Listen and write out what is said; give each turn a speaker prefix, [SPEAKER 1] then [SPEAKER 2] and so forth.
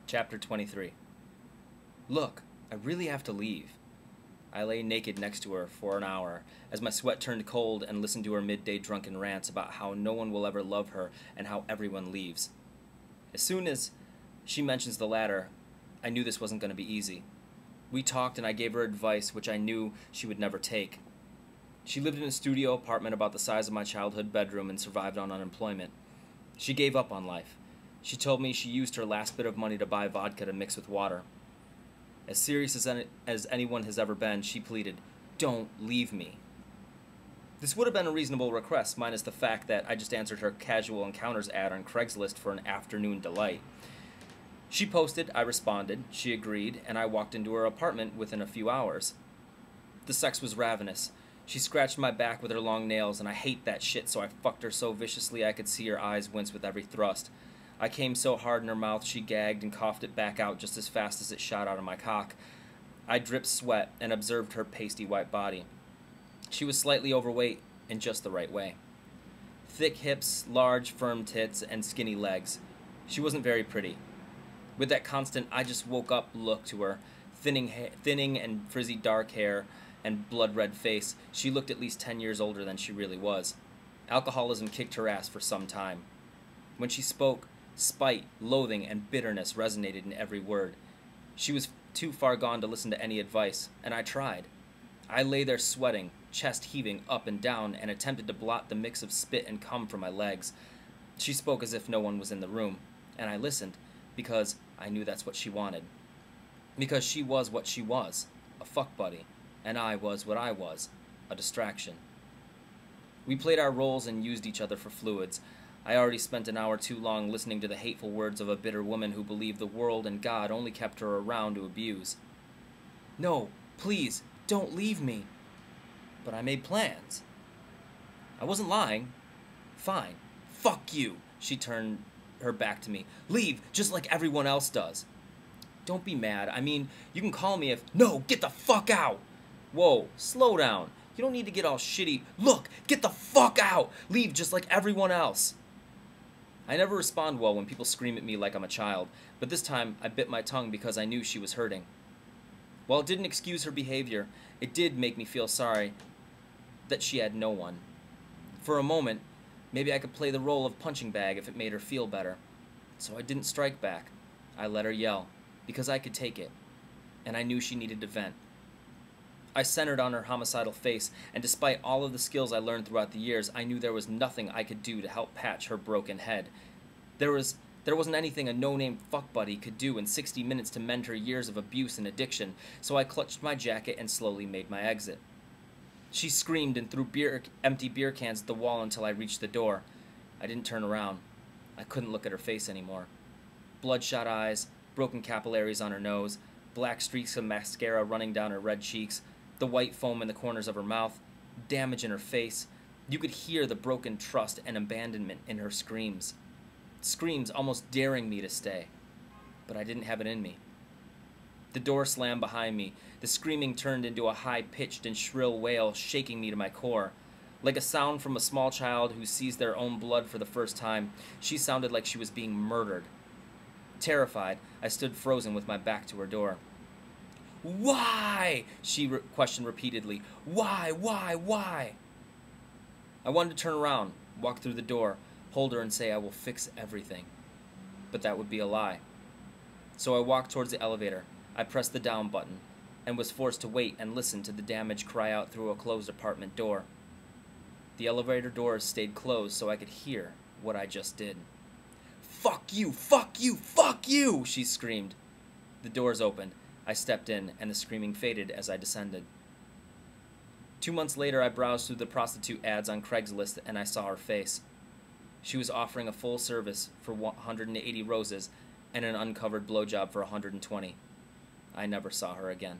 [SPEAKER 1] Chapter 23. Look, I really have to leave. I lay naked next to her for an hour as my sweat turned cold and listened to her midday drunken rants about how no one will ever love her and how everyone leaves. As soon as she mentions the latter, I knew this wasn't going to be easy. We talked and I gave her advice which I knew she would never take. She lived in a studio apartment about the size of my childhood bedroom and survived on unemployment. She gave up on life. She told me she used her last bit of money to buy vodka to mix with water. As serious as anyone has ever been, she pleaded, "Don't leave me." This would have been a reasonable request, minus the fact that I just answered her casual encounters ad on Craigslist for an afternoon delight. She posted, I responded, she agreed, and I walked into her apartment within a few hours. The sex was ravenous. She scratched my back with her long nails, and I hate that shit, so I fucked her so viciously I could see her eyes wince with every thrust. I came so hard in her mouth she gagged and coughed it back out just as fast as it shot out of my cock. I dripped sweat and observed her pasty white body. She was slightly overweight in just the right way. Thick hips, large, firm tits, and skinny legs. She wasn't very pretty. With that constant I just woke up look to her, thinning and frizzy dark hair, and blood-red face, she looked at least 10 years older than she really was. Alcoholism kicked her ass for some time. When she spoke, spite, loathing, and bitterness resonated in every word. She was too far gone to listen to any advice, and I tried. I lay there sweating, chest heaving up and down, and attempted to blot the mix of spit and cum from my legs. She spoke as if no one was in the room, and I listened, because I knew that's what she wanted. Because she was what she was, a fuck buddy, and I was what I was, a distraction. We played our roles and used each other for fluids. I already spent an hour too long listening to the hateful words of a bitter woman who believed the world and God only kept her around to abuse. No, please, don't leave me. But I made plans. I wasn't lying. Fine. Fuck you. She turned her back to me. Leave, just like everyone else does. Don't be mad. I mean, you can call me if... No, get the fuck out. Whoa, slow down. You don't need to get all shitty. Look, get the fuck out. Leave just like everyone else. I never respond well when people scream at me like I'm a child, but this time I bit my tongue because I knew she was hurting. While it didn't excuse her behavior, it did make me feel sorry that she had no one. For a moment, maybe I could play the role of punching bag if it made her feel better. So I didn't strike back. I let her yell, because I could take it, and I knew she needed to vent. I centered on her homicidal face, and despite all of the skills I learned throughout the years, I knew there was nothing I could do to help patch her broken head. There wasn't anything a no-name fuck buddy could do in 60 minutes to mend her years of abuse and addiction, so I clutched my jacket and slowly made my exit. She screamed and threw empty beer cans at the wall until I reached the door. I didn't turn around. I couldn't look at her face anymore. Bloodshot eyes, broken capillaries on her nose, black streaks of mascara running down her red cheeks, the white foam in the corners of her mouth, damage in her face. You could hear the broken trust and abandonment in her screams. Screams almost daring me to stay. But I didn't have it in me. The door slammed behind me. The screaming turned into a high-pitched and shrill wail, shaking me to my core. Like a sound from a small child who sees their own blood for the first time, she sounded like she was being murdered. Terrified, I stood frozen with my back to her door. "Why?" she questioned repeatedly. "Why? Why?" I wanted to turn around, walk through the door, hold her and say I will fix everything. But that would be a lie. So I walked towards the elevator. I pressed the down button, and was forced to wait and listen to the damage cry out through a closed apartment door. The elevator doors stayed closed so I could hear what I just did. "Fuck you! Fuck you! Fuck you!" she screamed. The doors opened. I stepped in, and the screaming faded as I descended. 2 months later, I browsed through the prostitute ads on Craigslist, and I saw her face. She was offering a full service for 180 roses and an uncovered blowjob for 120. I never saw her again.